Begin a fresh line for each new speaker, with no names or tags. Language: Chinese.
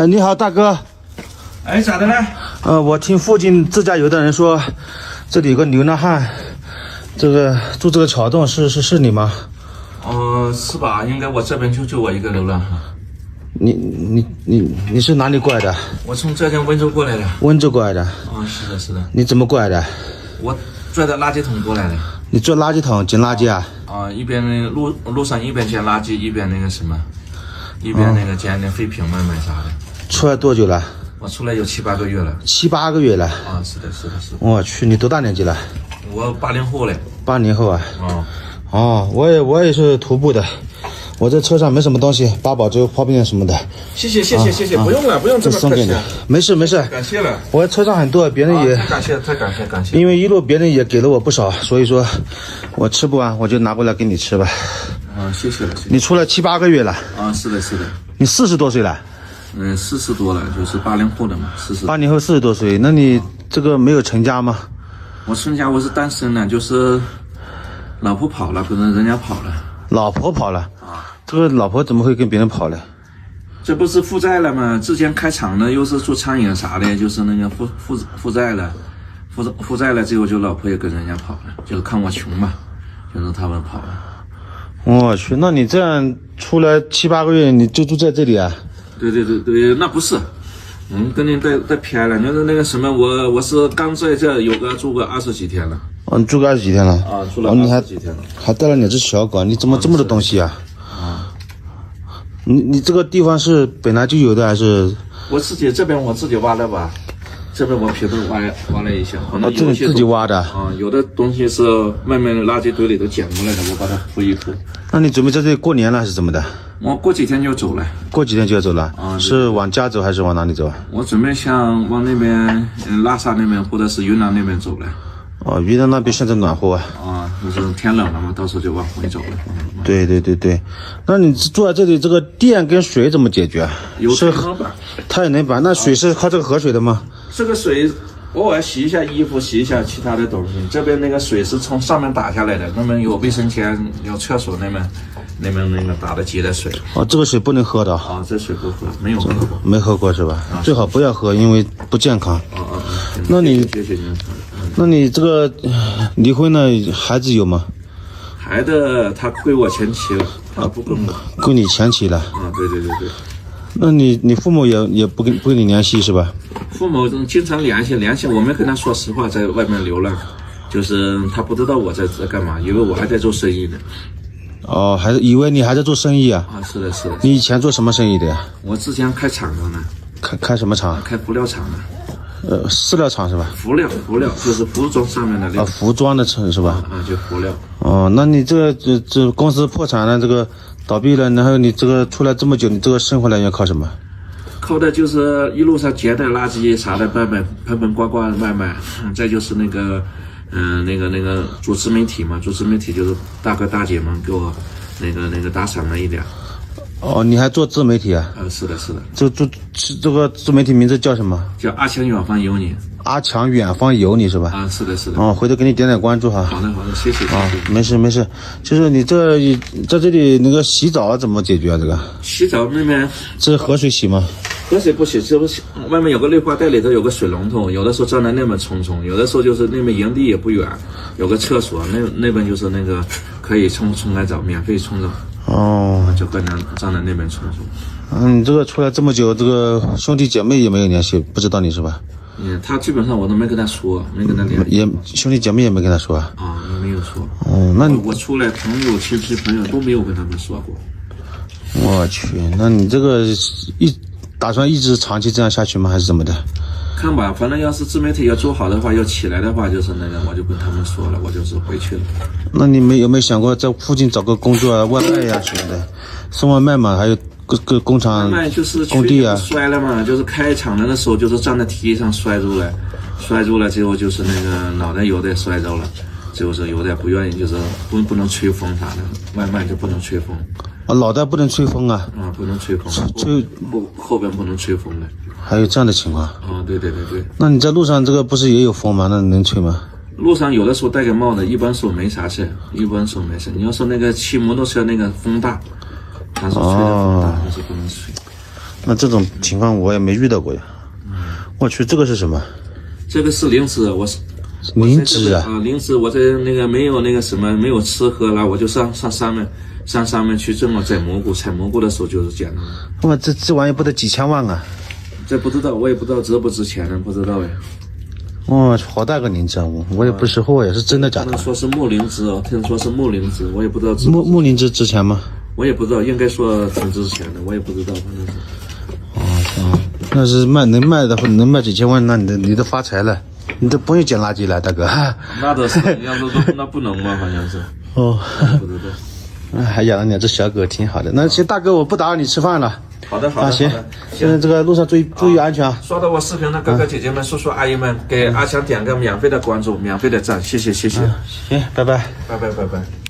你好，大哥。
哎，咋的了？
我听附近自驾游的人说，这里有个流浪汉，这个住这个桥洞，是你吗？
是吧？应该我这边就我一个流浪汉。
你是哪里过来的？
我从浙江温州过来的。
温州过来的？
是的，是的。
你怎么过来的？
我拽着垃圾桶过来的。
你坐垃圾桶捡垃圾啊？
一边那个路上一边捡垃圾，一边那个什么，一边那个捡点废品卖啥的。
出来多久了？
我出来有7、8个月了。
7、8个月了？
是的。
我去，你多大年纪了？
我80后嘞。
80后啊？我也是徒步的。我这车上没什么东西，八宝粥、泡面什么的。
谢谢，不用了，不用这么客气。
没事，
感谢了。
我车上很多，别人也
太感谢。
因为一路别人也给了我不少，所以说我吃不完，我就拿过来给你吃吧。
谢谢了。
你出来7、8个月了？
是的。
你40多岁了
？40多了，就是80后的嘛，40。
80后40多岁，那你这个没有成家吗？
我成家，我是单身的，就是老婆跑了，跟人家跑了。
老婆跑了？这个老婆怎么会跟别人跑呢？
这不是负债了吗？之前开厂的，又是做餐饮啥的，就是那个负债了，负债了，最后就老婆也跟人家跑了，就是看我穷嘛，就是他们跑了。
我去，那你这样出来7、8个月，你就住在这里啊？
对，那不是，跟您带偏了。就是那个什么，我是刚在这住个20几天了。
你住个20几天了？
住了20几天了。
还带了2只小狗，你怎么这么多东西啊？你这个地方是本来就有的还是？我
自己挖的吧，这边我皮都挖了一下。
这自己挖的？
有的东西是外面的垃圾堆里头捡过来的，我把它铺一铺。
那你准备在这里过年了还是怎么的？
我过几天就走了。
过几天就要走了？是往家走还是往哪里走？
我准备向往那边拉萨那边或者是云南那边走了。
云南那边现在暖和啊。
就是天冷了嘛，到时候就往回走了。
对。那你住在这里，这个电跟水怎么解决？
有太阳板。太
阳能板。那水是靠这个河水的吗？
这个水偶尔洗一下衣服，洗一下其他的东西。这边那个水是从上面打下来的，那边有卫生间，有厕所那边那个打的接的水。
这个水不能喝的。
这水不喝，没有喝过。
没喝过是吧？最好不要喝，因为不健康。那你
谢谢您。
那你这个离婚了，孩子有吗？
孩子他归我前妻了，他不跟我。
归你前妻了？
对。
那你父母也不跟你联系是吧？
父母经常联系，我没跟他说实话，在外面流浪，就是他不知道我在干嘛，以为我还在做生意呢。
还是以为你还在做生意啊？
是的。
你以前做什么生意的呀？
我之前开厂的呢。
开什么厂？
开布料厂的。
饲料厂是吧？
服料就是服装上面的料。
服装的厂是吧？
就服料。
那你这公司破产了，这个倒闭了，然后你这个出来这么久，你这个生活来源靠什么？
靠的就是一路上捡的垃圾啥的卖，盆罐卖。再就是那个做自媒体嘛，做自媒体就是大哥大姐们给我那个打赏了一点。
你还做自媒体啊？
是的。
这个自媒体名字叫什么？
叫阿强远方有你。
阿强远方有你是吧？
是的。
回头给你点关注哈。
好的，谢谢。
没事，就是你在这里那个洗澡怎么解决啊？这个
洗澡那边
这是河水洗吗？
河水不洗，这不是外面有个绿化带里头有个水龙头，有的时候站在那边冲，有的时候就是那边营地也不远，有个厕所，那边就是那个可以冲来澡，免费冲澡。就跟人站在那边冲。
你这个出来这么久，这个兄弟姐妹也没有联系，不知道你是吧？
他基本上我都没跟他说，没跟他联系。
兄弟姐妹也没跟他说
也没有说。
那
我出来朋友、亲戚朋友都没有跟他们说过。
我去，那你这个打算一直长期这样下去吗？还是怎么的？
看吧，反正要是自媒体要做好的话，要起来的话，就是那个我就跟他们说了，我就是回去了。那
你有没有想过在附近找个工作啊，外卖呀什么的，送外卖嘛？还有各工厂、
外卖就是
工地啊。
摔了嘛，就是开厂的时候就是站在梯上摔住了，最后就是那个脑袋有点摔着了，就是有点不愿意，就是不能吹风啥的，外卖就不能吹风。
脑袋不能吹风啊？
不能吹风，后边不能吹风的。
还有这样的情况？
对。
那你在路上这个不是也有风吗？那能吹吗？
路上有的时候戴个帽子，一般说没啥事，你要说那个骑摩托车那个风大，他说吹的风大，就是不能吹。
那这种情况我也没遇到过呀。我去，这个是什么？
这个是灵芝，
灵芝啊！
灵芝，我在那个没有那个什么没有吃喝了，我就上上面去这么采蘑菇，采蘑菇的时候就是捡的。
哇，这玩意不得几千万啊！
这不知道，我也不知道值不值钱呢，不知道哎。
哦，好大个灵芝啊！我也不识货呀，是真的假的？
听说是木灵芝哦，听说是木灵芝，我也不知道值。
木灵芝值钱吗？
我也不知道，应该说挺值钱的，我也不知道，反正是。
哦，那是能卖几千万，那你都发财了。你都不用捡垃圾了，大哥。
那倒是，要是那不能吗？好像是。
哦，
不知道。
还养了两只小狗，挺好的。那行，大哥，我不打扰你吃饭了。
好的，好的，
行。现在这个路上注意安全啊！
刷到我视频的哥哥姐姐们、叔叔阿姨们，给阿强点个免费的关注、免费的赞，谢谢。
行，拜拜。
拜拜。